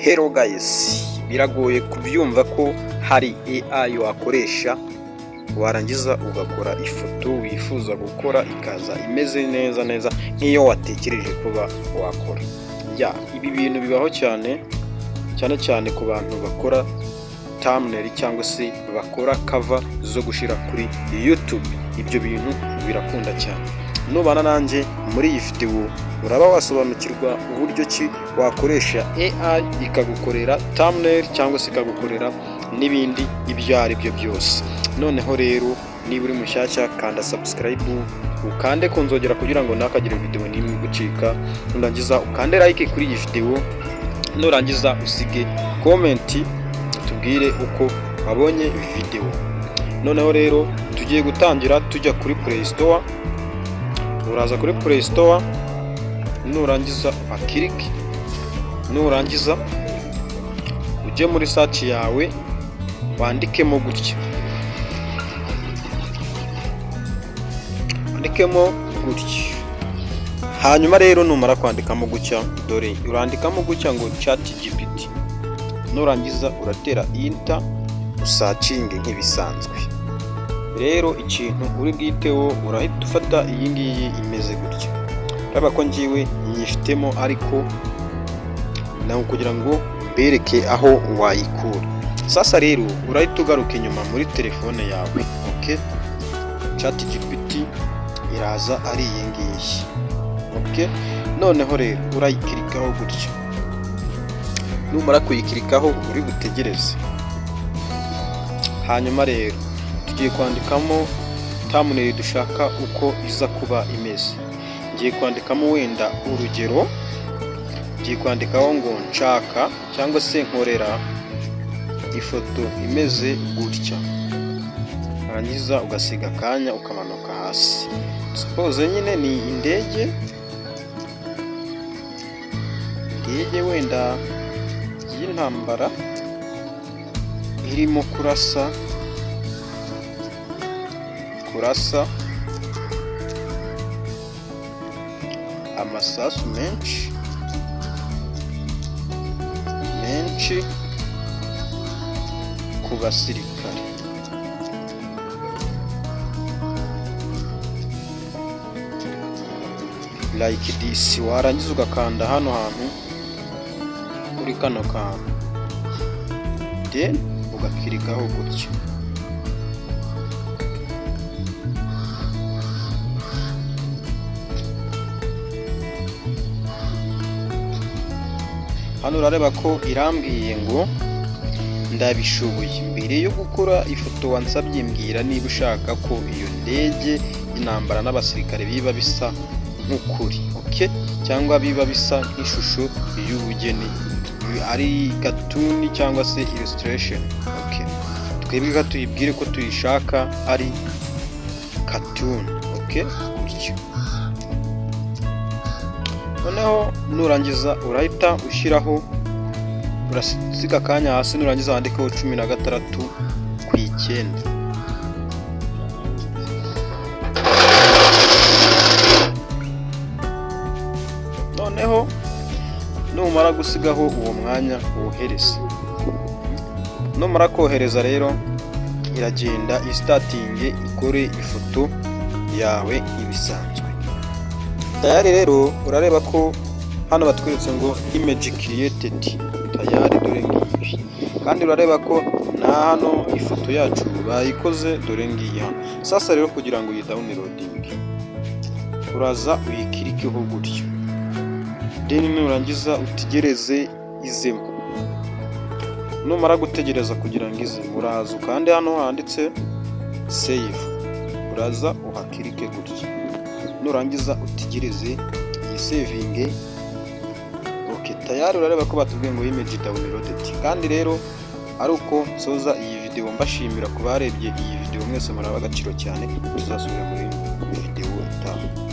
Hello guys, biragoye kubyumva ko hari AI wakoresha warangiza ugakora ifoto wifuza gukora ikaza imeze neza nk'iyo watekereje kuba wakora. Ibi bintu bibaho cyane ku bantu bakora thumbnail cyangwa se bakora cover zo gushira kuri YouTube. Ibyo bintu birakunda cyane. Nubana nanjye muri iyi video uraba wasobanukirwa uburyo ki wakoresha AI ikagukorera thumbnail cyangwa se ikagukorera n'ibindi ibyo ari byo byose. Noneho rero niba uri mushyashya kanda subscribe ukande kunzogera kugira ngo nakagire video nimwe gucika, nurangiza ukande like kuri iyi video, nurangiza usige comment tubwire uko wabonye video. Noneho rero tugiye gutangira tujya kuri Play Store. Uraza kuri Play Store, nurangiza ukirike, nurangiza uje muri search yawe wandikemo gutya, hanyuma rero numara kwandikamo gutya, dore urandikamo gutya ngo ChatGPT, nurangiza uratera enter usacinge nk'ibisanzwe. Rero ikintu uri bwiteho urahita ufata iyi ngiyi imeze gutya. Uraba ko ngiwe nyifitemo, ariko naho kugira ngo mbereke aho wayikura. Sasa rero urahita ugaruka inyuma muri telefone yawe, okay? ChatGPT iraza ari iyi ngiyi, okay? Noneho rero urayikirikaho gutya. Numara kuyikirikaho uri butegereze. Hanyuma rero tugiye kwandikamo thumbnail dushaka uko iza kuba imeze. Ngiye kwandikamo wenda urugero, ngiye kwandikaho ngo nshaka cyangwa se nkorera ifoto imeze gutya, hanyuma ugasiga akanya ukamanuka hasi. Suppose nyine ni indege wenda y'intambara irimo kurasa amasasu menshi ku basirikare. Like this. Warangiza ugakanda hano hantu kuri kano kantu, then ugakirikaho gutya. Hano urareba ko irambwiye ngo ndabishoboye. Mbere yo gukora ifoto wansabye mbwira niba ushaka ko iyo ndege y'intambara n'abasirikare biba bisa nk'ukuri, okay? Cyangwa biba bisa nk'ishusho y'ubugeni, ari cartoon cyangwa se illustration, okay? Twebwe tuyibwire ko tuyishaka ari cartoon, okay? Gutyo. Noneho nurangiza urahita ushyiraho, urasiga akanya hasi, nurangiza wandikeho 16/9. Noneho numara gusigaho uwo mwanya wohereza. Numara kohereza rero iragenda starting ikore ifoto yawe ibisanzwe. Tayari rero urareba ko hano batweretse ngo image created. Tayari dore ngibi. Kandi urareba ko na hano ifoto yacu bayikoze dore ngiyi hano. Sasa rero kugira ngo iyi downloading uraza uyikirikeho gutyo. Then nurangiza utegereze izemo. Numara gutegereza kugira ngo izemo, uraza kandi hano handitse save. Uraza uhakirike gutyo. Nurangiza utegereze iyi saving. Okay, tayari urareba ko batubwiye ngo image downloaded. Kandi rero ari uko soza iyi video, mbashimira kubarebye iyi video mwese, muraba agaciro cyane. Tuzasubira muri video itaha.